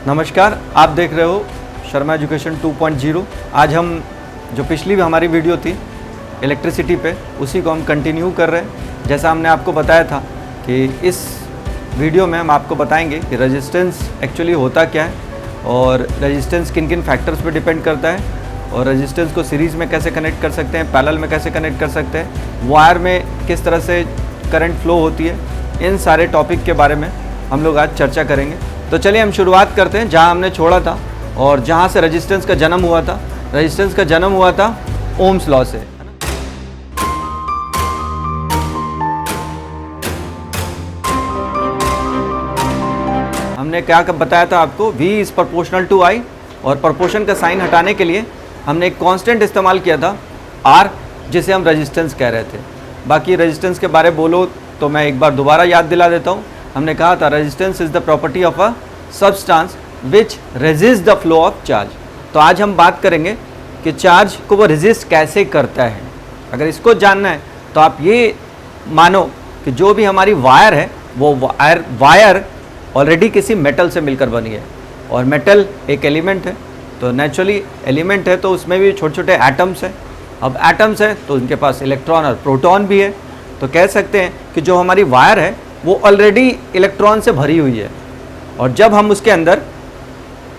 नमस्कार, आप देख रहे हो शर्मा एजुकेशन 2.0। आज हम जो पिछली भी हमारी वीडियो थी इलेक्ट्रिसिटी पे, उसी को हम कंटिन्यू कर रहे हैं। जैसा हमने आपको बताया था कि इस वीडियो में हम आपको बताएंगे कि रेजिस्टेंस एक्चुअली होता क्या है और रेजिस्टेंस किन किन फैक्टर्स पे डिपेंड करता है और रेजिस्टेंस को सीरीज़ में कैसे कनेक्ट कर सकते हैं, पैरेलल में कैसे कनेक्ट कर सकते हैं, वायर में किस तरह से करंट फ्लो होती है। इन सारे टॉपिक के बारे में हम लोग आज चर्चा करेंगे। तो चलिए हम शुरुआत करते हैं जहां हमने छोड़ा था और जहां से रेजिस्टेंस का जन्म हुआ था। रेजिस्टेंस का जन्म हुआ था ओम्स लॉ से। हमने क्या बताया था आपको, V is proportional to I, और प्रोपोर्शन का साइन हटाने के लिए हमने एक कांस्टेंट इस्तेमाल किया था R, जिसे हम रेजिस्टेंस कह रहे थे। बाकी रेजिस्टेंस के बारे बोलो तो मैं एक बार दोबारा याद दिला देता हूँ। हमने कहा था resistance is the property of a substance which resist the flow of charge. तो आज हम बात करेंगे कि चार्ज को वो रेजिस्ट कैसे करता है। अगर इसको जानना है तो आप ये मानो कि जो भी हमारी वायर है वो वायर ऑलरेडी किसी मेटल से मिलकर बनी है, और मेटल एक एलिमेंट है, तो नेचुरली एलिमेंट है तो उसमें भी छोटे छोटे एटम्स हैं। अब एटम्स है तो उनके पास इलेक्ट्रॉन और प्रोटॉन भी है। तो कह सकते हैं कि जो हमारी वायर है वो ऑलरेडी इलेक्ट्रॉन से भरी हुई है, और जब हम उसके अंदर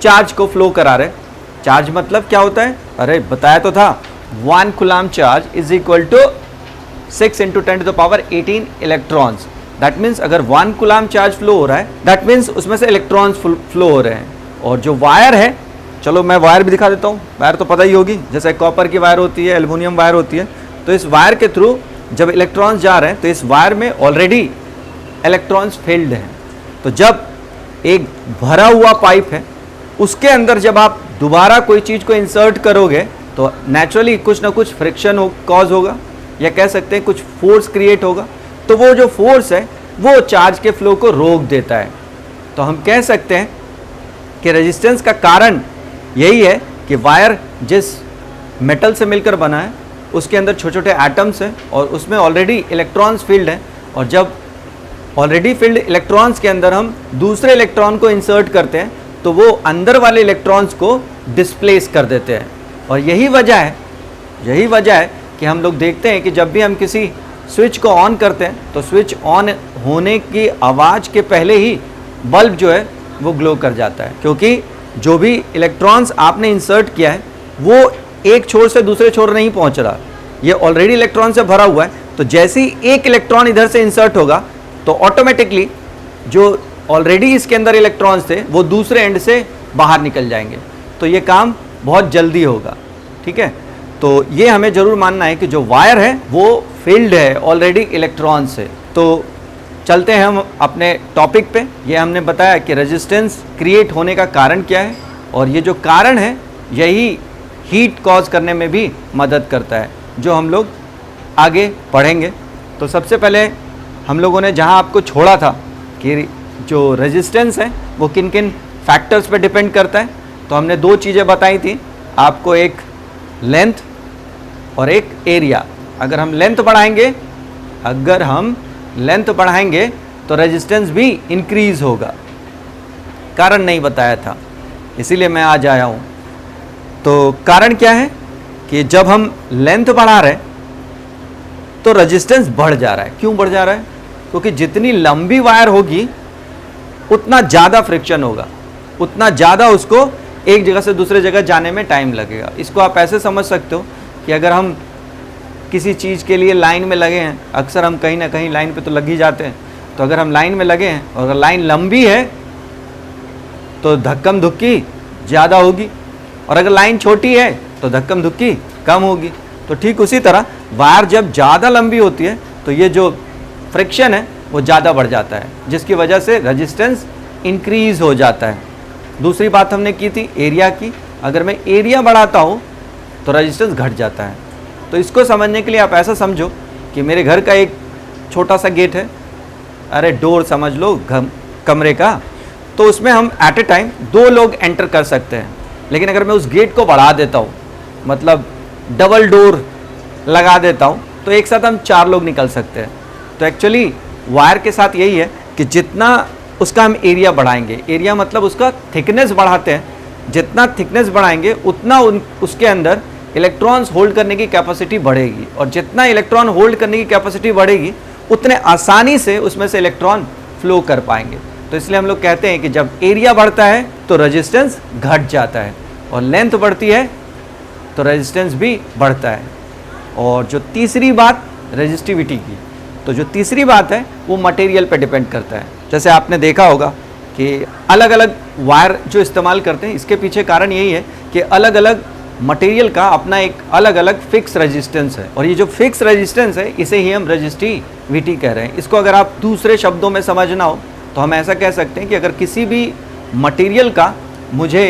चार्ज को फ्लो करा रहे, चार्ज मतलब क्या होता है, अरे बताया तो था, 1 coulomb charge is equal to 6 × 10⁻18 electrons. That means अगर 1 कूलम चार्ज फ्लो हो रहा है, दैट मीन्स उसमें से इलेक्ट्रॉन्स फ्लो हो रहे हैं। और जो वायर है, चलो मैं वायर भी दिखा देता हूँ। वायर तो पता ही होगी, जैसे कॉपर की वायर होती है, एल्युमिनियम वायर होती है। तो इस वायर के थ्रू जब इलेक्ट्रॉन्स जा रहे हैं तो इस वायर में ऑलरेडी इलेक्ट्रॉन्स फील्ड हैं। तो जब एक भरा हुआ पाइप है उसके अंदर जब आप दोबारा कोई चीज़ को इंसर्ट करोगे तो नेचुरली कुछ ना कुछ फ्रिक्शन कॉज होगा, या कह सकते हैं कुछ फोर्स क्रिएट होगा। तो वो जो फोर्स है वो चार्ज के फ्लो को रोक देता है। तो हम कह सकते हैं कि रेजिस्टेंस का कारण यही है कि वायर जिस मेटल से मिलकर बना है उसके अंदर छोटे छोटे एटम्स हैं और उसमें ऑलरेडी इलेक्ट्रॉन्स फील्ड हैं, और जब ऑलरेडी फील्ड इलेक्ट्रॉन्स के अंदर हम दूसरे इलेक्ट्रॉन को इंसर्ट करते हैं तो वो अंदर वाले इलेक्ट्रॉन्स को डिस्प्लेस कर देते हैं। और यही वजह है कि हम लोग देखते हैं कि जब भी हम किसी स्विच को ऑन करते हैं तो स्विच ऑन होने की आवाज़ के पहले ही बल्ब जो है वो ग्लो कर जाता है, क्योंकि जो भी इलेक्ट्रॉन्स आपने इंसर्ट किया है वो एक छोर से दूसरे छोर नहीं पहुंच रहा, ये ऑलरेडी इलेक्ट्रॉन से भरा हुआ है। तो जैसे ही एक इलेक्ट्रॉन इधर से इंसर्ट होगा तो ऑटोमेटिकली जो ऑलरेडी इसके अंदर इलेक्ट्रॉन्स थे वो दूसरे एंड से बाहर निकल जाएंगे। तो ये काम बहुत जल्दी होगा, ठीक है। तो ये हमें ज़रूर मानना है कि जो वायर है वो फील्ड है ऑलरेडी इलेक्ट्रॉन से। तो चलते हैं हम अपने टॉपिक पे। ये हमने बताया कि रेजिस्टेंस क्रिएट होने का कारण क्या है, और ये जो कारण है यही हीट कॉज करने में भी मदद करता है, जो हम लोग आगे पढ़ेंगे। तो सबसे पहले हम लोगों ने जहां आपको छोड़ा था कि जो रेजिस्टेंस है वो किन किन फैक्टर्स पे डिपेंड करता है, तो हमने दो चीज़ें बताई थी आपको, एक लेंथ और एक एरिया। अगर हम लेंथ बढ़ाएंगे तो रेजिस्टेंस भी इंक्रीज होगा। कारण नहीं बताया था, इसीलिए मैं आज आया हूँ। तो कारण क्या है कि जब हम लेंथ बढ़ा रहे हैं तो रेजिस्टेंस बढ़ जा रहा है। क्यों बढ़ जा रहा है? क्योंकि जितनी लंबी वायर होगी उतना ज़्यादा फ्रिक्शन होगा, उतना ज़्यादा उसको एक जगह से दूसरे जगह जाने में टाइम लगेगा। इसको आप ऐसे समझ सकते हो कि अगर हम किसी चीज़ के लिए लाइन में लगे हैं, अक्सर हम कहीं ना कहीं लाइन पे तो लग ही जाते हैं। तो अगर हम लाइन में लगे हैं और अगर लाइन लंबी है तो धक्कम धुक्की ज़्यादा होगी, और अगर लाइन छोटी है तो धक्कम धुक्की कम होगी। तो ठीक उसी तरह वायर जब ज़्यादा लंबी होती है तो ये जो फ्रिक्शन है वो ज़्यादा बढ़ जाता है, जिसकी वजह से रेजिस्टेंस इंक्रीज़ हो जाता है। दूसरी बात हमने की थी एरिया की। अगर मैं एरिया बढ़ाता हूँ तो रेजिस्टेंस घट जाता है। तो इसको समझने के लिए आप ऐसा समझो कि मेरे घर का एक छोटा सा गेट है, अरे डोर समझ लो कमरे का, तो उसमें हम एट ए टाइम 2 लोग एंटर कर सकते हैं। लेकिन अगर मैं उस गेट को बढ़ा देता हूँ, मतलब डबल डोर लगा देता हूँ, तो एक साथ हम 4 लोग निकल सकते हैं। तो एक्चुअली वायर के साथ यही है कि जितना उसका हम एरिया बढ़ाएंगे। एरिया मतलब उसका थिकनेस बढ़ाते हैं, जितना थिकनेस बढ़ाएंगे उतना उसके अंदर इलेक्ट्रॉन्स होल्ड करने की कैपेसिटी बढ़ेगी, और जितना इलेक्ट्रॉन होल्ड करने की कैपेसिटी बढ़ेगी उतने आसानी से उसमें से इलेक्ट्रॉन फ्लो कर पाएंगे। तो इसलिए हम लोग कहते हैं कि जब एरिया बढ़ता है तो रेजिस्टेंस घट जाता है, और लेंथ बढ़ती है तो रेजिस्टेंस भी बढ़ता है। और जो तीसरी बात रेजिस्टिविटी की, तो जो तीसरी बात है वो मटेरियल पे डिपेंड करता है। जैसे आपने देखा होगा कि अलग अलग वायर जो इस्तेमाल करते हैं, इसके पीछे कारण यही है कि अलग अलग मटेरियल का अपना एक अलग अलग फिक्स रेजिस्टेंस है, और ये जो फिक्स रेजिस्टेंस है इसे ही हम रेजिस्टिविटी कह रहे हैं। इसको अगर आप दूसरे शब्दों में समझना हो तो हम ऐसा कह सकते हैं कि अगर किसी भी मटेरियल का मुझे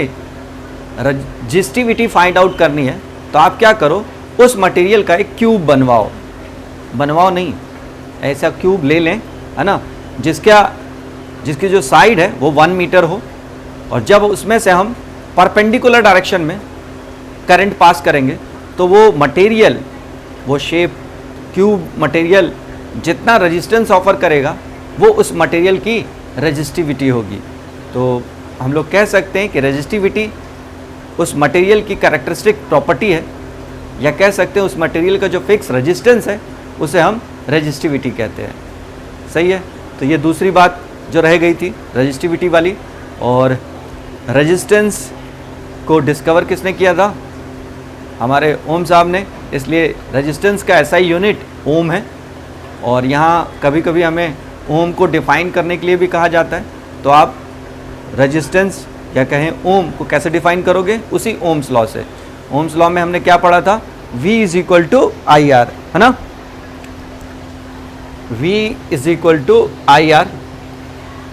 रेजिस्टिविटी फाइंड आउट करनी है तो आप क्या करो, उस मटेरियल का एक क्यूब बनवाओ नहीं, ऐसा क्यूब ले लें, है ना, जिसकी जो साइड है वो 1 मीटर हो, और जब उसमें से हम परपेंडिकुलर डायरेक्शन में करंट पास करेंगे तो वो मटेरियल, वो शेप क्यूब मटेरियल जितना रेजिस्टेंस ऑफर करेगा वो उस मटेरियल की रेजिस्टिविटी होगी। तो हम लोग कह सकते हैं कि रेजिस्टिविटी उस मटेरियल की कैरेक्टरिस्टिक प्रॉपर्टी है, या कह सकते हैं उस मटेरियल का जो फिक्स रेजिस्टेंस है उसे हम रेजिस्टिविटी कहते हैं। सही है। तो ये दूसरी बात जो रह गई थी रेजिस्टिविटी वाली। और रेजिस्टेंस को डिस्कवर किसने किया था? हमारे ओम साहब ने। इसलिए रेजिस्टेंस का ऐसा ही यूनिट ओम है, और यहाँ कभी कभी हमें ओम को डिफाइन करने के लिए भी कहा जाता है। तो आप रेजिस्टेंस या कहें ओम को कैसे डिफाइन करोगे? उसी ओम्स लॉ से। ओम्स लॉ में हमने क्या पढ़ा था? V is equal to I R, है ना। V is equal to I R,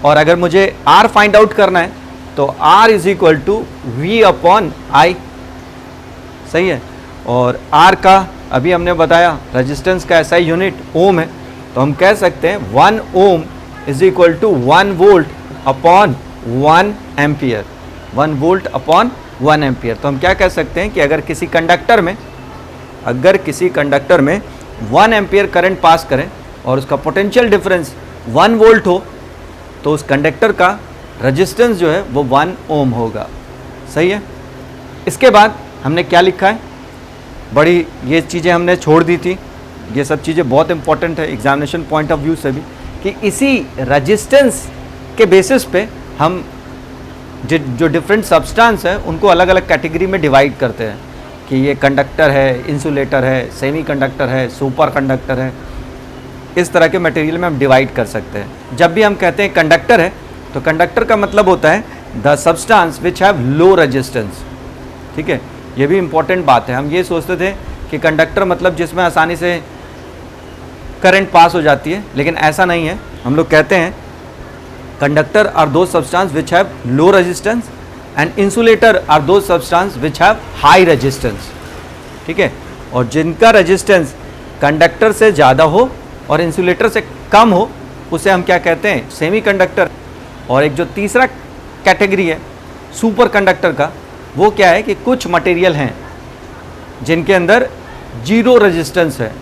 और अगर मुझे R फाइंड आउट करना है तो R is equal to V upon I. सही है। और R का अभी हमने बताया रेजिस्टेंस का ऐसा यूनिट ओम है, तो हम कह सकते हैं 1 ohm is equal to 1 volt upon 1 ampere. 1 volt upon 1 ampere. तो हम क्या कह सकते हैं कि अगर किसी कंडक्टर में 1 एम्पियर करंट पास करें और उसका पोटेंशियल डिफरेंस 1 वोल्ट हो तो उस कंडक्टर का रेजिस्टेंस जो है वो 1 ओम होगा। सही है। इसके बाद हमने क्या लिखा है? बड़ी ये चीज़ें हमने छोड़ दी थी, ये सब चीज़ें बहुत इंपॉर्टेंट है एग्जामिनेशन पॉइंट ऑफ व्यू से भी, कि इसी रेजिस्टेंस के बेसिस पे हम जो डिफरेंट सब्सटेंस है उनको अलग अलग कैटेगरी में डिवाइड करते हैं कि ये कंडक्टर है, इंसुलेटर है, सेमी कंडक्टर है, सुपर कंडक्टर है। इस तरह के मटेरियल में हम डिवाइड कर सकते हैं। जब भी हम कहते हैं कंडक्टर है तो कंडक्टर का मतलब होता है the substance which have low resistance. ठीक है, ये भी इंपॉर्टेंट बात है। हम ये सोचते थे कि कंडक्टर मतलब जिसमें आसानी से करंट पास हो जाती है, लेकिन ऐसा नहीं है। हम लोग कहते हैं conductor are the substance which have low resistance and insulator are the substance which have high resistance. ठीक है, और जिनका रेजिस्टेंस कंडक्टर से ज़्यादा हो और इंसुलेटर से कम हो उसे हम क्या कहते हैं? Semi conductor. और एक जो तीसरा कैटेगरी है सुपर कंडक्टर का, वो क्या है कि कुछ मटेरियल हैं जिनके अंदर जीरो रेजिस्टेंस है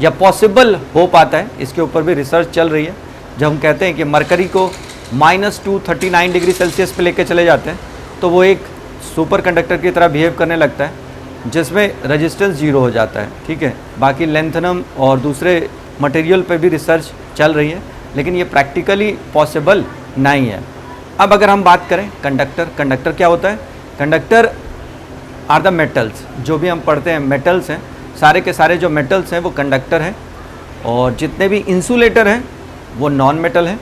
या पॉसिबल हो पाता है। इसके ऊपर भी रिसर्च चल रही है। जब हम कहते हैं कि मरकरी को -239 डिग्री सेल्सियस पे लेके चले जाते हैं तो वो एक सुपर कंडक्टर की तरह बिहेव करने लगता है जिसमें रेजिस्टेंस जीरो हो जाता है। ठीक है, बाकी लेंथनम और दूसरे मटेरियल पे भी रिसर्च चल रही है, लेकिन ये प्रैक्टिकली पॉसिबल नहीं है। अब अगर हम बात करें कंडक्टर क्या होता है? Conductor are the metals. जो भी हम पढ़ते हैं मेटल्स हैं, सारे के सारे जो मेटल्स हैं वो कंडक्टर हैं, और जितने भी इंसुलेटर हैं वो नॉन मेटल हैं।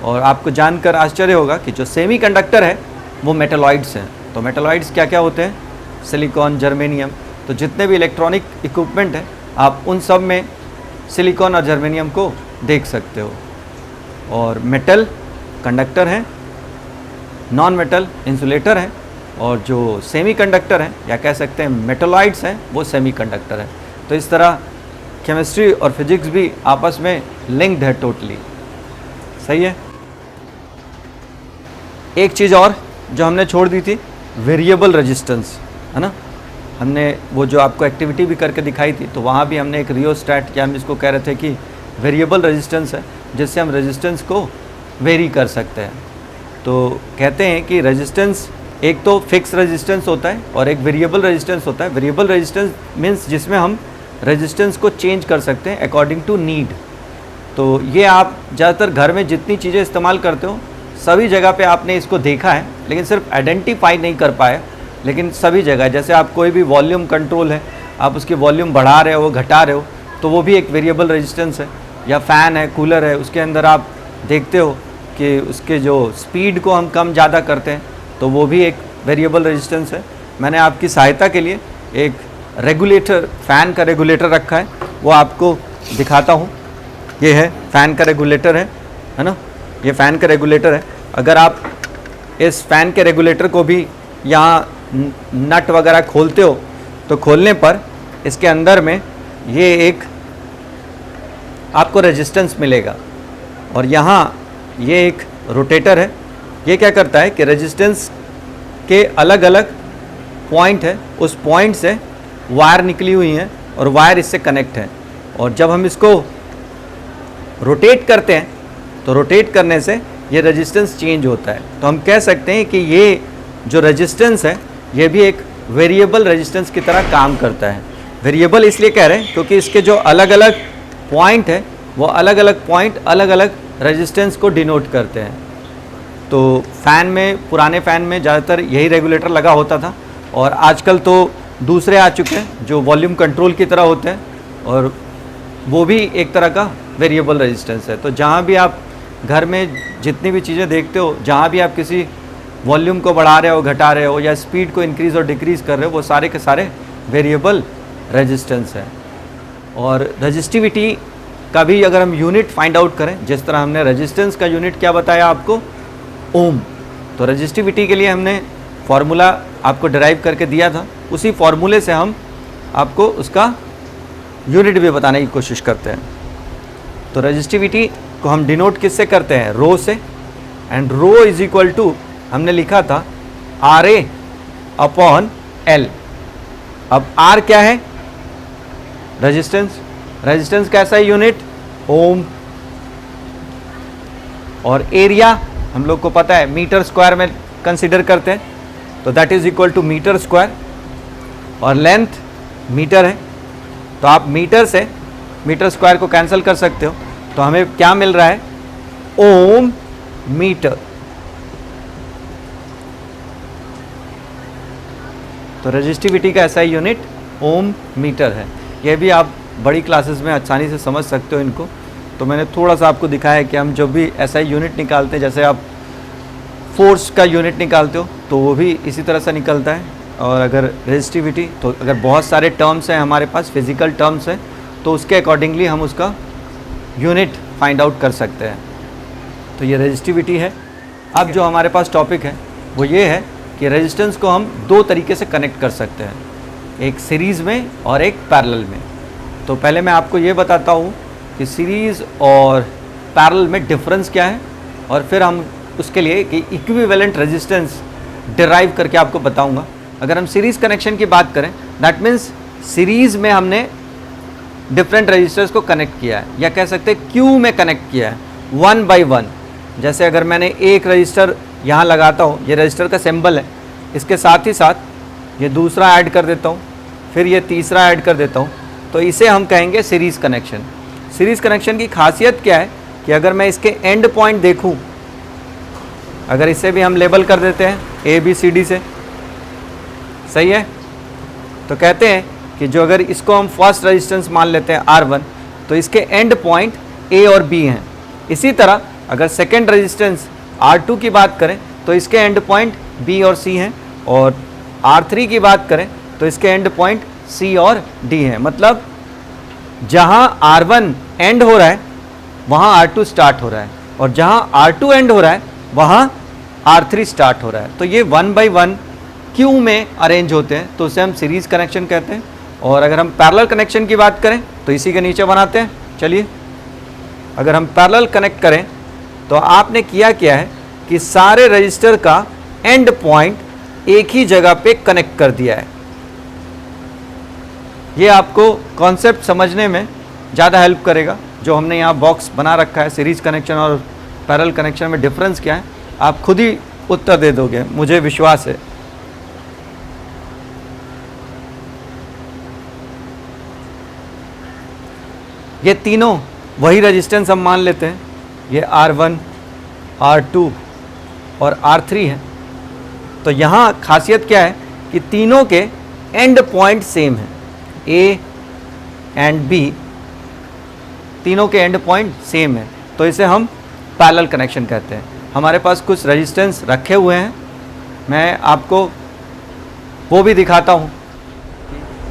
और आपको जानकर आश्चर्य होगा कि जो सेमी कंडक्टर है वो मेटलॉइड्स हैं। तो मेटलॉइड्स क्या क्या होते हैं? Silicon, germanium. तो जितने भी इलेक्ट्रॉनिक इक्विपमेंट हैं आप उन सब में सिलिकॉन और जर्मेनियम को देख सकते हो। और मेटल कंडक्टर हैं, नॉन मेटल इंसुलेटर हैं, और जो सेमी कंडक्टर हैं या कह सकते हैं मेटलॉइड्स हैं वो सेमी कंडक्टर हैं। तो इस तरह केमिस्ट्री और फिजिक्स भी आपस में लिंक्ड है टोटली। सही है। एक चीज़ और जो हमने छोड़ दी थी, वेरिएबल रेजिस्टेंस, है ना। हमने वो जो आपको एक्टिविटी भी करके दिखाई थी, तो वहाँ भी हमने एक रियोस्टैट, क्या हम जिसको कह रहे थे कि वेरिएबल रेजिस्टेंस है, जिससे हम रेजिस्टेंस को वेरी कर सकते हैं। तो कहते हैं कि रेजिस्टेंस एक तो फिक्स रेजिस्टेंस होता है और एक वेरिएबल रेजिस्टेंस होता है। वेरिएबल रेजिस्टेंस मीन्स जिसमें हम रेजिस्टेंस को चेंज कर सकते हैं अकॉर्डिंग टू नीड। तो ये आप ज़्यादातर घर में जितनी चीज़ें इस्तेमाल करते हो सभी जगह पे आपने इसको देखा है, लेकिन सिर्फ आइडेंटिफाई नहीं कर पाए। लेकिन सभी जगह, जैसे आप कोई भी वॉल्यूम कंट्रोल है, आप उसकी वॉल्यूम बढ़ा रहे हो घटा रहे हो, तो वो भी एक वेरिएबल रेजिस्टेंस है। या फ़ैन है, कूलर है, उसके अंदर आप देखते हो कि उसके जो स्पीड को हम कम ज़्यादा करते हैं, तो वो भी एक वेरिएबल रेजिस्टेंस है। मैंने आपकी सहायता के लिए एक रेगुलेटर, फ़ैन का रेगुलेटर रखा है, वो आपको दिखाता हूँ। ये है फ़ैन का रेगुलेटर है ना, ये फ़ैन का रेगुलेटर है। अगर आप इस फ़ैन के रेगुलेटर को भी यहाँ नट वगैरह खोलते हो तो खोलने पर इसके अंदर में ये एक आपको रेजिस्टेंस मिलेगा। और यहाँ ये एक रोटेटर है। ये क्या करता है कि रेजिस्टेंस के अलग अलग पॉइंट है, उस पॉइंट से वायर निकली हुई हैं और वायर इससे कनेक्ट है। और जब हम इसको रोटेट करते हैं तो रोटेट करने से ये रेजिस्टेंस चेंज होता है। तो हम कह सकते हैं कि ये जो रेजिस्टेंस है ये भी एक वेरिएबल रेजिस्टेंस की तरह काम करता है। वेरिएबल इसलिए कह रहे हैं क्योंकि इसके जो अलग अलग पॉइंट है वो अलग अलग पॉइंट अलग अलग रेजिस्टेंस को डिनोट करते हैं। तो फ़ैन में, पुराने फ़ैन में ज़्यादातर यही रेगुलेटर लगा होता था, और आजकल तो दूसरे आ चुके हैं जो वॉल्यूम कंट्रोल की तरह होते हैं, और वो भी एक तरह का वेरिएबल रेजिस्टेंस है। तो जहाँ भी आप घर में जितनी भी चीज़ें देखते हो, जहाँ भी आप किसी वॉल्यूम को बढ़ा रहे हो, घटा रहे हो, या स्पीड को इंक्रीज़ और डिक्रीज़ कर रहे हो, वो सारे के सारे वेरिएबल रेजिस्टेंस है। और रजिस्टिविटी का भी अगर हम यूनिट फाइंड आउट करें, जिस तरह हमने रेजिस्टेंस का यूनिट क्या बताया आपको, ओम, तो रजिस्टिविटी के लिए हमने फार्मूला आपको डिराइव करके दिया था। उसी फार्मूले से हम आपको उसका यूनिट भी बताने की कोशिश करते हैं। तो रजिस्टिविटी को हम डिनोट किससे करते हैं, रो से। And rho is equal to हमने लिखा था RA अपॉन L। अब R क्या है, रेजिस्टेंस। रेजिस्टेंस कैसा है यूनिट, ओम। और एरिया हम लोग को पता है मीटर स्क्वायर में कंसीडर करते हैं, तो that is equal to metre square. और लेंथ मीटर है, तो आप मीटर से मीटर स्क्वायर को कैंसिल कर सकते हो। तो हमें क्या मिल रहा है, ओम मीटर। तो रेजिस्टिविटी का ऐसा यूनिट ओम मीटर है। यह भी आप बड़ी क्लासेस में आसानी से समझ सकते हो इनको। तो मैंने थोड़ा सा आपको दिखाया है कि हम जब भी ऐसा यूनिट निकालते हैं, जैसे आप फोर्स का यूनिट निकालते हो तो वो भी इसी तरह से निकलता है। और अगर रेजिस्टिविटी, तो अगर बहुत सारे टर्म्स हैं हमारे पास, फिजिकल टर्म्स हैं, तो उसके अकॉर्डिंगली हम उसका यूनिट फाइंड आउट कर सकते हैं। तो ये रेजिस्टिविटी है। अब जो हमारे पास टॉपिक है वो ये है कि रेजिस्टेंस को हम दो तरीके से कनेक्ट कर सकते हैं, एक सीरीज़ में और एक पैरेलल में। तो पहले मैं आपको ये बताता हूँ कि सीरीज़ और पैरेलल में डिफरेंस क्या है, और फिर हम उसके लिए कि इक्विवेलेंट रेजिस्टेंस डिराइव करके आपको बताऊंगा। अगर हम सीरीज़ कनेक्शन की बात करें, दैट मीन्स सीरीज़ में हमने डिफरेंट रजिस्टर्स को कनेक्ट किया है, या कह सकते हैं क्यू में कनेक्ट किया है, 1 by 1। जैसे अगर मैंने एक रजिस्टर यहाँ लगाता हूँ, ये रजिस्टर का सिंबल है, इसके साथ ही साथ ये दूसरा ऐड कर देता हूँ, फिर ये तीसरा ऐड कर देता हूँ, तो इसे हम कहेंगे सीरीज़ कनेक्शन। सीरीज़ कनेक्शन की खासियत क्या है कि अगर मैं इसके एंड पॉइंट देखूँ, अगर इसे भी हम लेबल कर देते हैं ABCD से, सही है, तो कहते हैं कि जो अगर इसको हम फर्स्ट रेजिस्टेंस मान लेते हैं R1, तो इसके एंड पॉइंट A और B हैं। इसी तरह अगर सेकेंड रेजिस्टेंस R2 की बात करें तो इसके एंड पॉइंट B और C हैं, और R3 की बात करें तो इसके एंड पॉइंट C और D हैं। मतलब जहां R1 एंड हो रहा है वहां R2 स्टार्ट हो रहा है, और जहां R2 एंड हो रहा है वहां R3 स्टार्ट हो रहा है। तो ये 1 by 1 क्यू में अरेंज होते हैं, तो उसे हम सीरीज़ कनेक्शन कहते हैं। और अगर हम पैरेलल कनेक्शन की बात करें तो इसी के नीचे बनाते हैं। चलिए, अगर हम पैरेलल कनेक्ट करें तो आपने किया क्या है कि सारे रजिस्टर का एंड पॉइंट एक ही जगह पे कनेक्ट कर दिया है। ये आपको कॉन्सेप्ट समझने में ज़्यादा हेल्प करेगा। जो हमने यहाँ बॉक्स बना रखा है सीरीज़ कनेक्शन और पैरेलल कनेक्शन में डिफरेंस क्या है, आप खुद ही उत्तर दे दोगे, मुझे विश्वास है। ये तीनों वही रेजिस्टेंस हम मान लेते हैं, ये R1, R2 और R3 है। तो यहाँ खासियत क्या है कि तीनों के एंड पॉइंट सेम है, A एंड B तीनों के एंड पॉइंट सेम है, तो इसे हम पैरेलल कनेक्शन कहते हैं। हमारे पास कुछ रेजिस्टेंस रखे हुए हैं, मैं आपको वो भी दिखाता हूँ।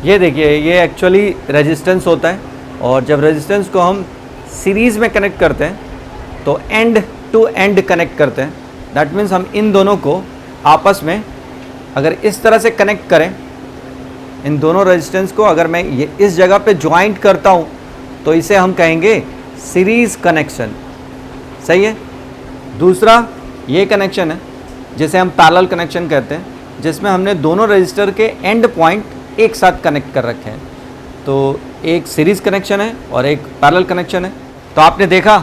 ये देखिए, ये एक्चुअली रेजिस्टेंस होता है, और जब रेजिस्टेंस को हम सीरीज़ में कनेक्ट करते हैं तो एंड टू एंड कनेक्ट करते हैं। दैट मीन्स हम इन दोनों को आपस में अगर इस तरह से कनेक्ट करें, इन दोनों रेजिस्टेंस को अगर मैं ये इस जगह पे ज्वाइंट करता हूँ तो इसे हम कहेंगे सीरीज़ कनेक्शन। सही है। दूसरा ये कनेक्शन है जिसे हम पैरेलल कनेक्शन कहते हैं, जिसमें हमने दोनों रजिस्टर के एंड पॉइंट एक साथ कनेक्ट कर रखे हैं। तो एक सीरीज़ कनेक्शन है और एक पैरेलल कनेक्शन है। तो आपने देखा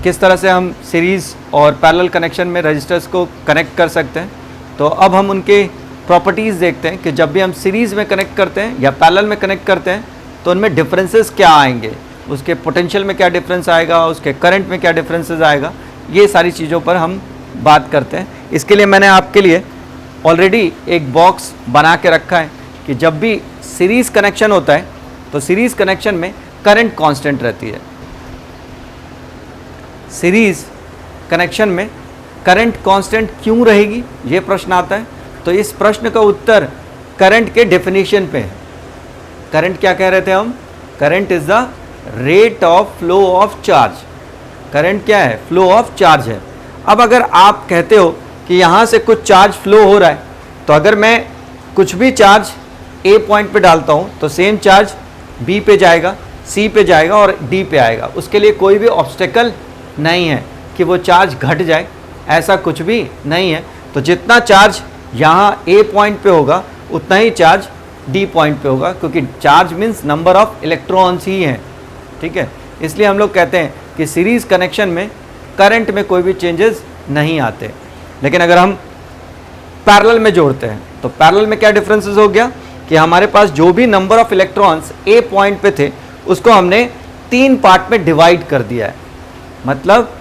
किस तरह से हम सीरीज़ और पैरेलल कनेक्शन में रजिस्टर्स को कनेक्ट कर सकते हैं। तो अब हम उनके प्रॉपर्टीज़ देखते हैं कि जब भी हम सीरीज़ में कनेक्ट करते हैं या पैरेलल में कनेक्ट करते हैं तो उनमें डिफरेंसेस क्या आएंगे, उसके पोटेंशियल में क्या डिफरेंस आएगा, उसके करंट में क्या डिफरेंसेस आएगा, ये सारी चीज़ों पर हम बात करते हैं। इसके लिए मैंने आपके लिए ऑलरेडी एक बॉक्स बना के रखा है कि जब भी सीरीज़ कनेक्शन होता है तो सीरीज़ कनेक्शन में करंट कांस्टेंट रहती है। सीरीज़ कनेक्शन में करंट कांस्टेंट क्यों रहेगी, ये प्रश्न आता है। तो इस प्रश्न का उत्तर करंट के डेफिनेशन पे है। करंट क्या कह रहे थे हम? Current is the rate of flow of charge. Current क्या है? फ्लो ऑफ चार्ज है। अब अगर आप कहते हो कि यहाँ से कुछ चार्ज फ्लो हो रहा है, तो अगर मैं कुछ भी चार्ज ए पॉइंट पे डालता हूँ तो सेम चार्ज बी पे जाएगा, सी पे जाएगा और डी पे आएगा। उसके लिए कोई भी ऑब्स्टेकल नहीं है कि वो चार्ज घट जाए, ऐसा कुछ भी नहीं है। तो जितना चार्ज यहाँ ए पॉइंट पे होगा उतना ही चार्ज डी पॉइंट पे होगा, क्योंकि charge means number of electrons ही हैं। ठीक है, इसलिए हम लोग कहते हैं कि सीरीज़ कनेक्शन में करंट में कोई भी चेंजेस नहीं आते। लेकिन अगर हम पैरेलल में जोड़ते हैं तो पैरेलल में क्या डिफरेंसेस हो गया कि हमारे पास जो भी number of electrons A point पे थे उसको हमने 3 पार्ट में डिवाइड कर दिया है। मतलब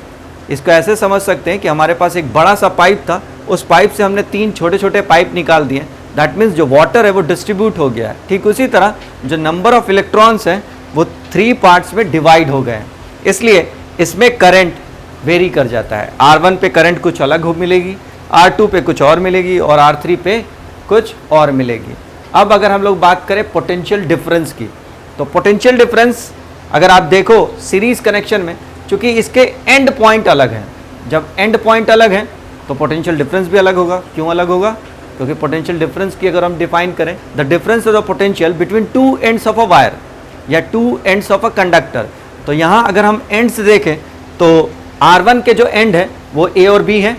इसको ऐसे समझ सकते हैं कि हमारे पास एक बड़ा सा पाइप था, उस पाइप से हमने 3 छोटे छोटे पाइप निकाल दिए। दैट मीन्स जो वाटर है वो डिस्ट्रीब्यूट हो गया है। ठीक उसी तरह जो नंबर ऑफ इलेक्ट्रॉन्स हैं वो 3 पार्ट्स में डिवाइड हो गए हैं। इसलिए इसमें करंट वेरी कर जाता है। R1 पे करंट कुछ अलग हो मिलेगी, R2 पे कुछ और मिलेगी और R3 पे कुछ और मिलेगी। अब अगर हम लोग बात करें पोटेंशियल डिफरेंस की, तो पोटेंशियल डिफरेंस अगर आप देखो सीरीज़ कनेक्शन में, चूँकि इसके एंड पॉइंट अलग हैं, जब एंड पॉइंट अलग हैं तो पोटेंशियल डिफरेंस भी अलग होगा। क्यों अलग होगा? क्योंकि पोटेंशियल डिफरेंस की अगर हम डिफाइन करें, the difference of the potential between 2 ends of a wire या 2 एंड्स ऑफ अ कंडक्टर। तो यहाँ अगर हम एंड्स देखें तो R1 के जो एंड है वो A और B है,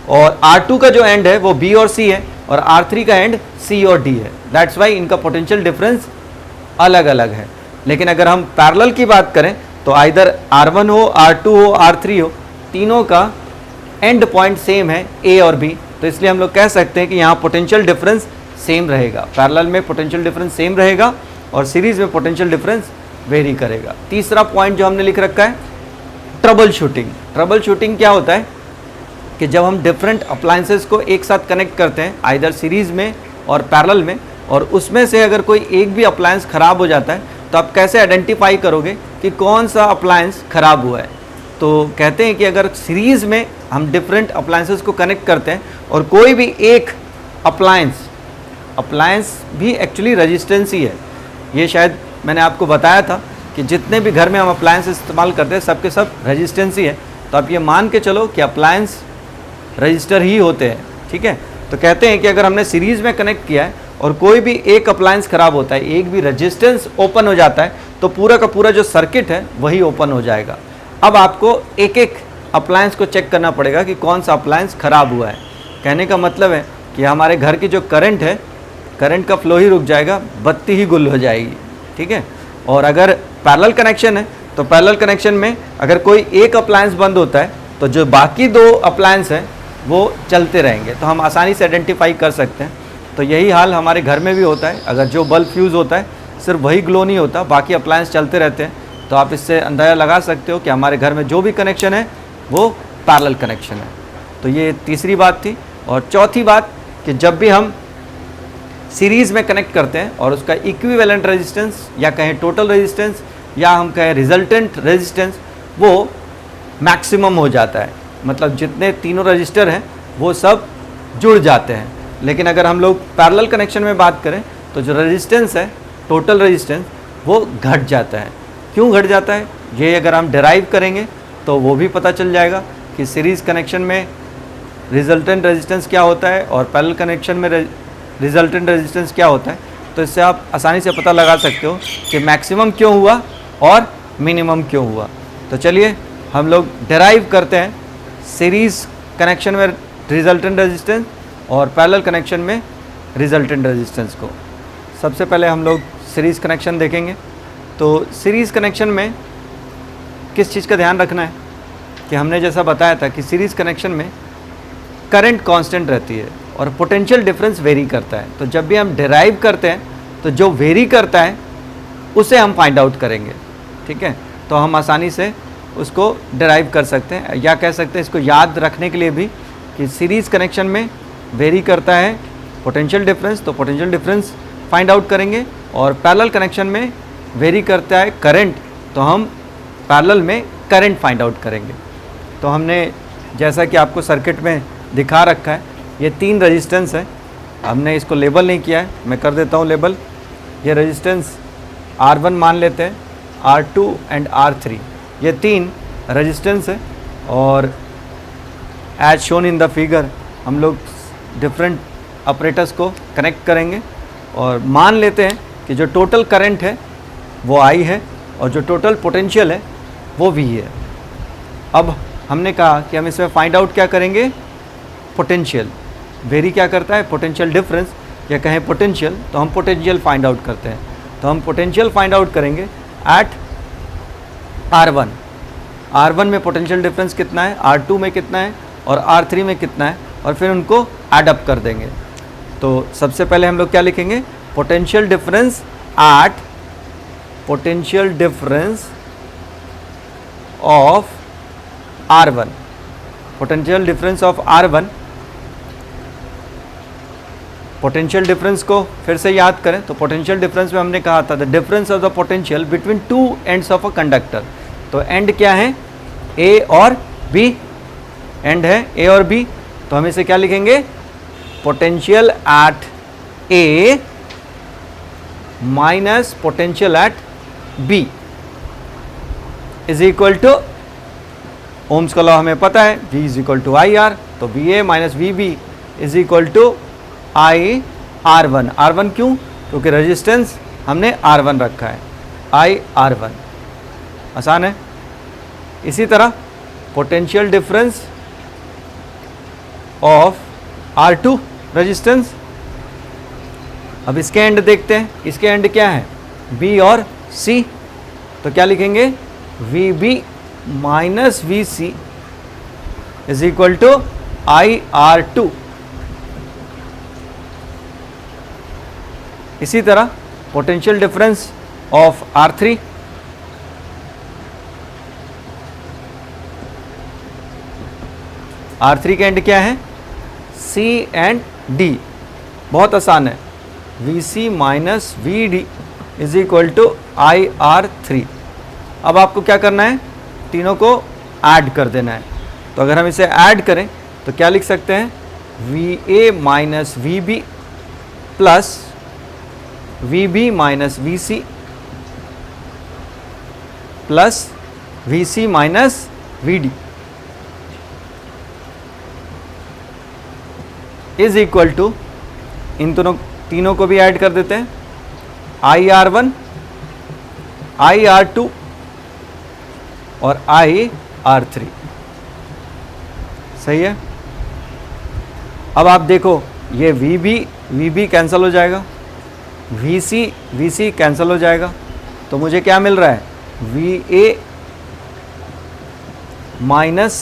और R2 का जो एंड है वो B और C है, और R3 का एंड C और D है। दैट्स वाई इनका पोटेंशियल डिफरेंस अलग अलग है। लेकिन अगर हम पैरेलल की बात करें तो आइदर R1 हो, R2 हो, R3 हो, तीनों का एंड पॉइंट सेम है A और B। तो इसलिए हम लोग कह सकते हैं कि यहाँ पोटेंशियल डिफरेंस सेम रहेगा। पैरेलल में पोटेंशियल डिफरेंस सेम रहेगा और सीरीज़ में पोटेंशियल डिफरेंस वेरी करेगा। तीसरा पॉइंट जो हमने लिख रखा है, ट्रबल शूटिंग। ट्रबल शूटिंग क्या होता है कि जब हम डिफरेंट अप्लायंसेस को एक साथ कनेक्ट करते हैं, आइदर सीरीज़ में और पैरेलल में, और उसमें से अगर कोई एक भी अप्लायंस ख़राब हो जाता है तो आप कैसे आइडेंटिफाई करोगे कि कौन सा अप्लायंस ख़राब हुआ है? तो कहते हैं कि अगर सीरीज़ में हम डिफरेंट अप्लायंसेस को कनेक्ट करते हैं और कोई भी एक अप्लायंस भी एक्चुअली रेजिस्टेंस ही है। ये शायद मैंने आपको बताया था कि जितने भी घर में हम अप्लायंस इस्तेमाल करते हैं सबके सब रेजिस्टेंस ही है। तो आप ये मान के चलो कि अप्लायंस रजिस्टर ही होते हैं। ठीक है, तो कहते हैं कि अगर हमने सीरीज़ में कनेक्ट किया है और कोई भी एक अप्लायंस ख़राब होता है, एक भी रेजिस्टेंस ओपन हो जाता है, तो पूरा का पूरा जो सर्किट है वही ओपन हो जाएगा। अब आपको एक एक अप्लायंस को चेक करना पड़ेगा कि कौन सा अप्लायंस ख़राब हुआ है। कहने का मतलब है कि हमारे घर की जो करंट है, करंट का फ्लो ही रुक जाएगा, बत्ती ही गुल हो जाएगी। ठीक है, और अगर पैरेलल कनेक्शन है तो पैरेलल कनेक्शन में अगर कोई एक अप्लायंस बंद होता है तो जो बाकी 2 अप्लायंस हैं वो चलते रहेंगे, तो हम आसानी से आइडेंटिफाई कर सकते हैं। तो यही हाल हमारे घर में भी होता है। अगर जो बल्ब फ्यूज़ होता है सिर्फ वही ग्लो नहीं होता, बाकी अप्लायंस चलते रहते हैं। तो आप इससे अंदाज़ा लगा सकते हो कि हमारे घर में जो भी कनेक्शन है वो पैरेलल कनेक्शन है। तो ये तीसरी बात थी। और चौथी बात कि जब भी हम सीरीज़ में कनेक्ट करते हैं और उसका इक्विवेलेंट रेजिस्टेंस या कहें टोटल रेजिस्टेंस या हम कहें रिजल्टेंट रेजिस्टेंस वो मैक्सिमम हो जाता है, मतलब जितने तीनों रजिस्टर हैं वो सब जुड़ जाते हैं। लेकिन अगर हम लोग पैरेलल कनेक्शन में बात करें तो जो रेजिस्टेंस है, टोटल रेजिस्टेंस, वो घट जाता है। क्यों घट जाता है ये अगर हम डिराइव करेंगे तो वो भी पता चल जाएगा कि सीरीज़ कनेक्शन में रिजल्टेंट रेजिस्टेंस क्या होता है और पैरेलल कनेक्शन में रिजल्टेंट रेजिस्टेंस क्या होता है। तो इससे आप आसानी से पता लगा सकते हो कि मैक्सिमम क्यों हुआ और मिनिमम क्यों हुआ। तो चलिए हम लोग डिराइव करते हैं सीरीज़ कनेक्शन में रिजल्टेंट रेजिस्टेंस और पैरेलल कनेक्शन में रिजल्टेंट रेजिस्टेंस को। सबसे पहले हम लोग सीरीज़ कनेक्शन देखेंगे। तो सीरीज़ कनेक्शन में किस चीज़ का ध्यान रखना है कि हमने जैसा बताया था कि सीरीज़ कनेक्शन में करंट कांस्टेंट रहती है और पोटेंशियल डिफरेंस वेरी करता है। तो जब भी हम डिराइव करते हैं तो जो वेरी करता है उसे हम फाइंड आउट करेंगे, ठीक है। तो हम आसानी से उसको डिराइव कर सकते हैं या कह सकते हैं इसको याद रखने के लिए भी कि सीरीज़ कनेक्शन में वेरी करता है पोटेंशियल डिफरेंस, तो पोटेंशियल डिफरेंस फाइंड आउट करेंगे। और पैरेलल कनेक्शन में वेरी करता है करंट, तो हम पैरेलल में करंट फाइंड आउट करेंगे। तो हमने जैसा कि आपको सर्किट में दिखा रखा है, ये 3 रेजिस्टेंस है। हमने इसको लेबल नहीं किया है, मैं कर देता हूँ लेबल। ये रेजिस्टेंस R1 मान लेते हैं, R2 एंड R3, ये 3 रेजिस्टेंस है। और as shown in the figure हम लोग डिफरेंट ऑपरेटर्स को कनेक्ट करेंगे और मान लेते हैं कि जो टोटल करंट है वो I है और जो टोटल पोटेंशियल है वो V है। अब हमने कहा कि हम इसमें फाइंड आउट क्या करेंगे, पोटेंशियल। वेरी क्या करता है, पोटेंशियल डिफरेंस या कहें पोटेंशियल, तो हम पोटेंशियल फाइंड आउट करते हैं। तो हम पोटेंशियल फाइंड आउट करेंगे एट R1। R1 में पोटेंशियल डिफरेंस कितना है, R2 में कितना है और R3 में कितना है, और फिर उनको ऐड अप कर देंगे। तो सबसे पहले हम लोग क्या लिखेंगे, potential difference at potential difference of R1। Potential difference of R1, potential difference को फिर से याद करें तो पोटेंशियल डिफरेंस में हमने कहा था the difference of the potential between 2 ends of a conductor. तो एंड क्या है, ए और बी, एंड है ए और बी। तो हम इसे क्या लिखेंगे, potential at A minus potential at B is equal to, Ohm's का लॉ हमें पता है, V is equal to I R. तो V A minus V B is equal to I R one. R one क्यों, क्योंकि resistance हमने R1 रखा है, आई R1। आसान है। इसी तरह potential difference of R2 resistance. अब इसके एंड देखते हैं, इसके एंड क्या है, B और C। तो क्या लिखेंगे, VB minus VC is equal to IR2। इसी तरह potential difference of R3, R3 के एंड क्या है, C एंड D। बहुत आसान है, VC minus VD is equal to IR3। अब आपको क्या करना है, तीनों को ऐड कर देना है। तो अगर हम इसे ऐड करें तो क्या लिख सकते हैं, VA minus VB plus VB minus VC plus VC minus VD is equal to, इन दोनों तीनों को भी ऐड कर देते हैं, IR1 IR2 और IR3। सही है। अब आप देखो ये VB कैंसिल हो जाएगा, VC कैंसिल हो जाएगा। तो मुझे क्या मिल रहा है, VA माइनस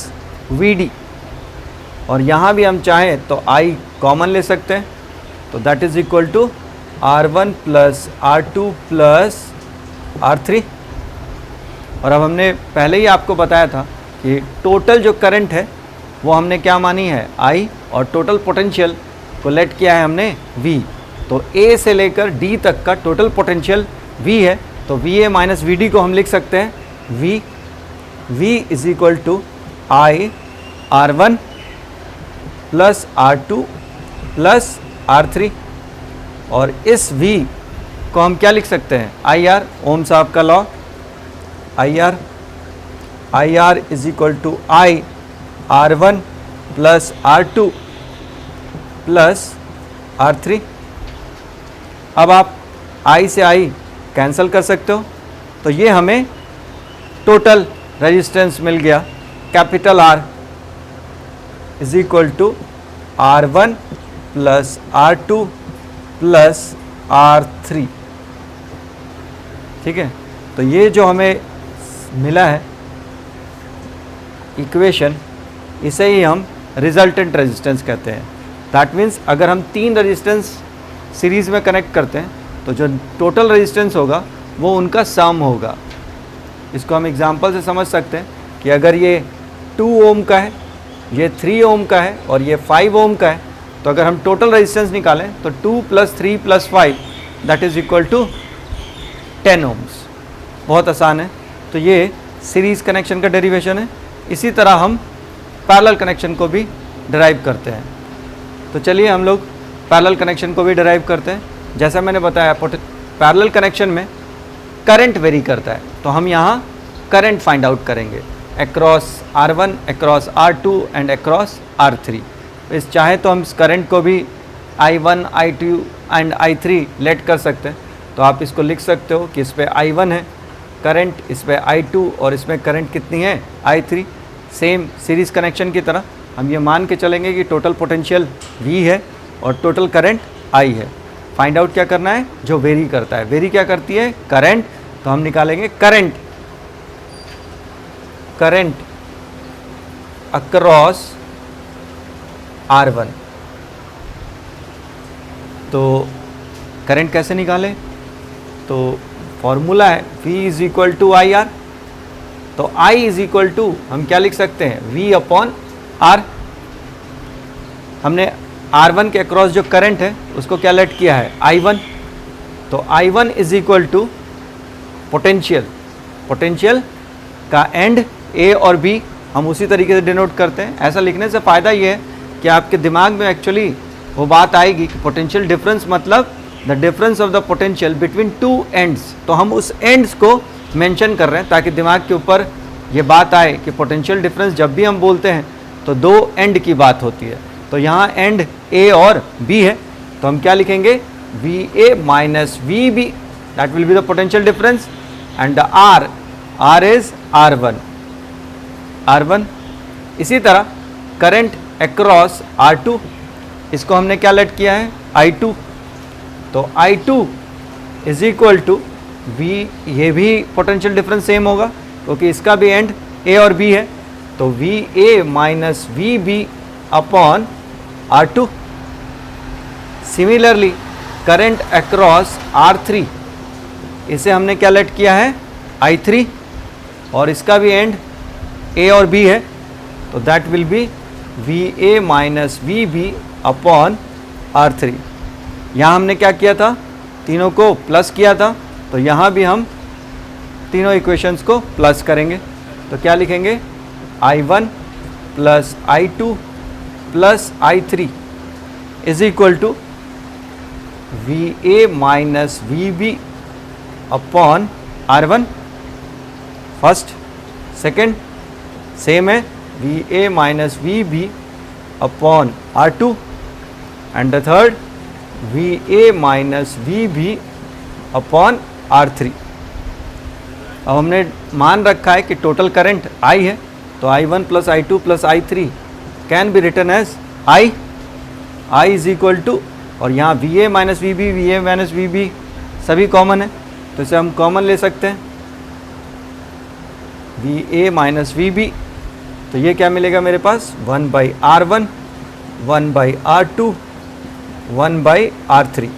VD, और यहाँ भी हम चाहें तो I कॉमन ले सकते हैं, तो that is equal to R1 plus R2 plus R3। और अब हमने पहले ही आपको बताया था कि टोटल जो करंट है वो हमने क्या मानी है I, और टोटल पोटेंशियल को लेट किया है हमने V। तो A से लेकर D तक का टोटल पोटेंशियल V है, तो VA माइनस VD को हम लिख सकते हैं V is equal to I R1 plus R2 plus R3। और इस V को हम क्या लिख सकते हैं IR, ओम साहब का law, IR is equal to I R1 plus R2 plus R3। अब आप I से I कैंसिल कर सकते हो, तो ये हमें टोटल रेजिस्टेंस मिल गया, capital R is equal to R1 plus R2 plus R3। ठीक है, तो ये जो हमें मिला है इक्वेशन, इसे ही हम रिजल्टेंट रेजिस्टेंस कहते हैं। दैट मीन्स अगर हम 3 रेजिस्टेंस सीरीज़ में कनेक्ट करते हैं तो जो टोटल रेजिस्टेंस होगा वो उनका सम होगा। इसको हम एग्जांपल से समझ सकते हैं कि अगर ये 2 ओम का है, ये 3 ओम का है और ये 5 ओम का है, तो अगर हम टोटल रेजिस्टेंस निकालें तो 2 plus 3 plus 5 that is equal to 10 ohms. बहुत आसान है। तो ये सीरीज़ कनेक्शन का डेरिवेशन है। इसी तरह हम पैरेलल कनेक्शन को भी डिराइव करते हैं। तो चलिए हम लोग पैरेलल कनेक्शन को भी डिराइव करते हैं। जैसा मैंने बताया पैरेलल कनेक्शन में करंट वेरी करता है, तो हम यहाँ करंट फाइंड आउट करेंगे across R1, across R2 and across R3। इस चाहे तो हम इस करंट को भी I1, I2 and I3 late कर सकते हैं। तो आप इसको लिख सकते हो कि इस पर I1 है करंट, इस पर I2 और इसमें करंट कितनी है I3। सेम सीरीज़ कनेक्शन की तरह हम ये मान के चलेंगे कि टोटल पोटेंशियल V है और टोटल करंट I है। फाइंड आउट क्या करना है, जो वेरी करता है। वेरी क्या करती है, करंट। तो हम निकालेंगे करंट अक्रॉस R1। तो करंट कैसे निकालें, तो फॉर्मूला है V is equal to IR। तो I इज इक्वल टू हम क्या लिख सकते हैं, V अपॉन R। हमने R1 के अक्रॉस जो करंट है उसको क्या लेट किया है I1। तो I1 is equal to potential का एंड A और B हम उसी तरीके से डिनोट करते हैं। ऐसा लिखने से फ़ायदा ये है कि आपके दिमाग में एक्चुअली वो बात आएगी कि पोटेंशियल डिफरेंस मतलब the difference of the potential between 2 ends. तो हम उस एंड्स को मेंशन कर रहे हैं ताकि दिमाग के ऊपर ये बात आए कि पोटेंशियल डिफरेंस जब भी हम बोलते हैं तो 2 एंड की बात होती है। तो यहाँ एंड A और B है, तो हम क्या लिखेंगे, VA minus VB, that will be the potential difference, and the R is R1। इसी तरह करंट अक्रॉस R2, इसको हमने क्या लेट किया है I2। तो I2 is equal to V, ये भी पोटेंशियल डिफरेंस सेम होगा क्योंकि इसका भी एंड A और B है। तो VA minus VB upon R2। Similarly current across R3, इसे हमने क्या लेट किया है I3 और इसका भी एंड A और B है। तो that will be VA minus VB upon R3। यहाँ हमने क्या किया था, तीनों को प्लस किया था, तो यहाँ भी हम तीनों इक्वेशंस को प्लस करेंगे। तो क्या लिखेंगे, I1 plus I2 plus I3 is equal to VA minus VB upon R1। First, second same है, VA minus VB upon R2, and the third VA minus VB upon R3। अब हमने मान रखा है कि टोटल करंट I है, तो I1 plus I2 plus I3 can be written as I is equal to, और यहाँ VA माइनस VB सभी कॉमन है, तो इसे हम कॉमन ले सकते हैं। VA माइनस VB तो ये क्या मिलेगा मेरे पास 1/R1, 1/R2, 1/R3।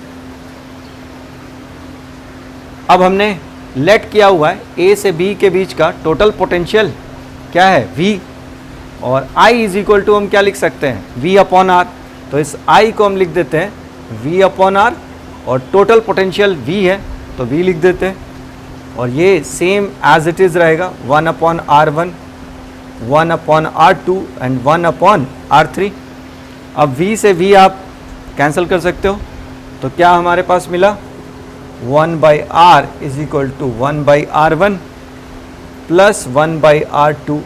अब हमने लेट किया हुआ है A से B के बीच का टोटल पोटेंशियल क्या है V, और I इज इक्वल टू हम क्या लिख सकते हैं V/R। तो इस I को हम लिख देते हैं V/R, और टोटल पोटेंशियल V है तो V लिख देते हैं, और ये सेम एज इट इज़ रहेगा 1/R1, 1/R2 एंड 1/R3। अब V से V आप कैंसिल कर सकते हो, तो क्या हमारे पास मिला 1/R is equal to 1/R1 plus 1/R2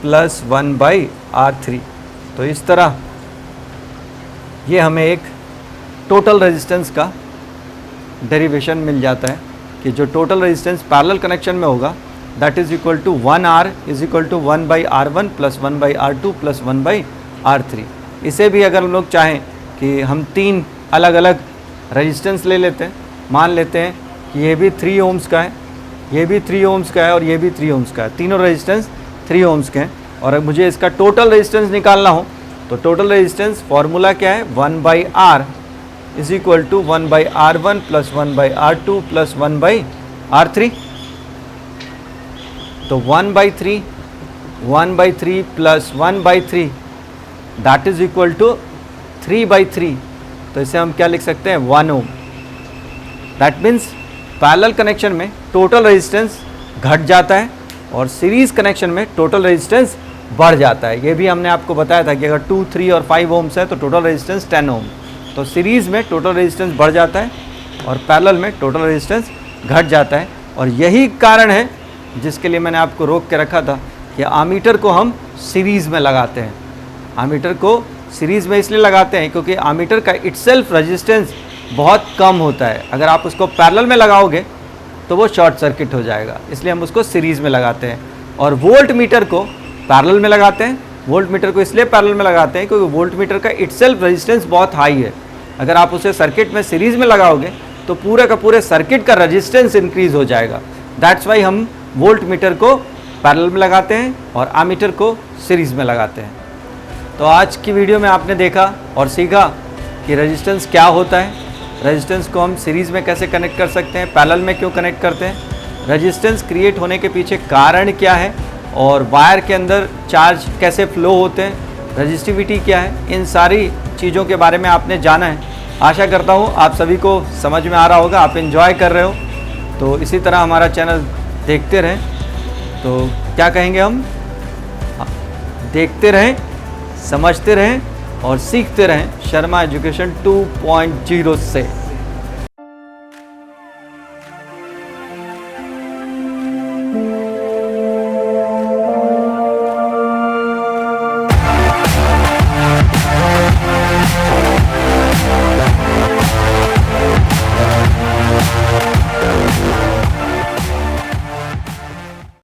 plus 1/R3। तो इस तरह ये हमें एक टोटल रेजिस्टेंस का डेरिवेशन मिल जाता है कि जो टोटल रेजिस्टेंस पैरेलल कनेक्शन में होगा that is equal to 1R is equal to 1/R1 plus 1/R2 plus 1/R3। इसे भी अगर हम लोग चाहें कि हम 3 अलग अलग रेजिस्टेंस ले लेते हैं, मान लेते हैं कि ये भी 3 ओम्स का है, ये भी 3 ओम्स का है और ये भी 3 ओम्स का है, तीनों रेजिस्टेंस 3 ओम्स के हैं, और अब मुझे इसका टोटल रेजिस्टेंस निकालना हो तो टोटल रेजिस्टेंस फॉर्मूला क्या है 1/R is equal to 1/R1 plus 1/R2 plus 1/R3। तो 1/3 plus 1/3 that is equal to 3/3। तो इसे हम क्या लिख सकते हैं 1 ohm. That means parallel connection में टोटल रेजिस्टेंस घट जाता है और सीरीज कनेक्शन में टोटल रेजिस्टेंस बढ़ जाता है। ये भी हमने आपको बताया था कि अगर 2, 3 और 5 ओम्स है तो टोटल रेजिस्टेंस 10 ओम। तो सीरीज़ में टोटल रेजिस्टेंस बढ़ जाता है और पैरेलल में टोटल रेजिस्टेंस घट जाता है, और यही कारण है जिसके लिए मैंने आपको रोक के रखा था कि आमीटर को हम सीरीज़ में लगाते हैं। आमीटर को सीरीज़ में इसलिए लगाते हैं क्योंकि आमीटर का इटसेल्फ रेजिस्टेंस बहुत कम होता है। अगर आप उसको पैरेलल में लगाओगे तो वो शॉर्ट सर्किट हो जाएगा, इसलिए हम उसको सीरीज़ में लगाते हैं। और वोल्ट मीटर को पैरेलल में लगाते हैं। वोल्ट मीटर को इसलिए पैरेलल में लगाते हैं क्योंकि वोल्ट मीटर का इटसेल्फ रेजिस्टेंस बहुत हाई है। अगर आप उसे सर्किट में सीरीज़ में लगाओगे तो पूरे का पूरे सर्किट का रेजिस्टेंस इंक्रीज हो जाएगा। दैट्स वाई हम वोल्ट मीटर को पैरेलल में लगाते हैं और आमीटर को सीरीज़ में लगाते हैं। तो आज की वीडियो में आपने देखा और सीखा कि रेजिस्टेंस क्या होता है, रेजिस्टेंस को हम सीरीज़ में कैसे कनेक्ट कर सकते हैं, पैरेलल में क्यों कनेक्ट करते हैं, रेजिस्टेंस क्रिएट होने के पीछे कारण क्या है, और वायर के अंदर चार्ज कैसे फ्लो होते हैं, रेजिस्टिविटी क्या है, इन सारी चीज़ों के बारे में आपने जाना है। आशा करता हूँ आप सभी को समझ में आ रहा होगा, आप एंजॉय कर रहे हो। तो इसी तरह हमारा चैनल देखते रहें। तो क्या कहेंगे हम, देखते रहें, समझते रहें और सीखते रहें शर्मा एजुकेशन 2.0 से।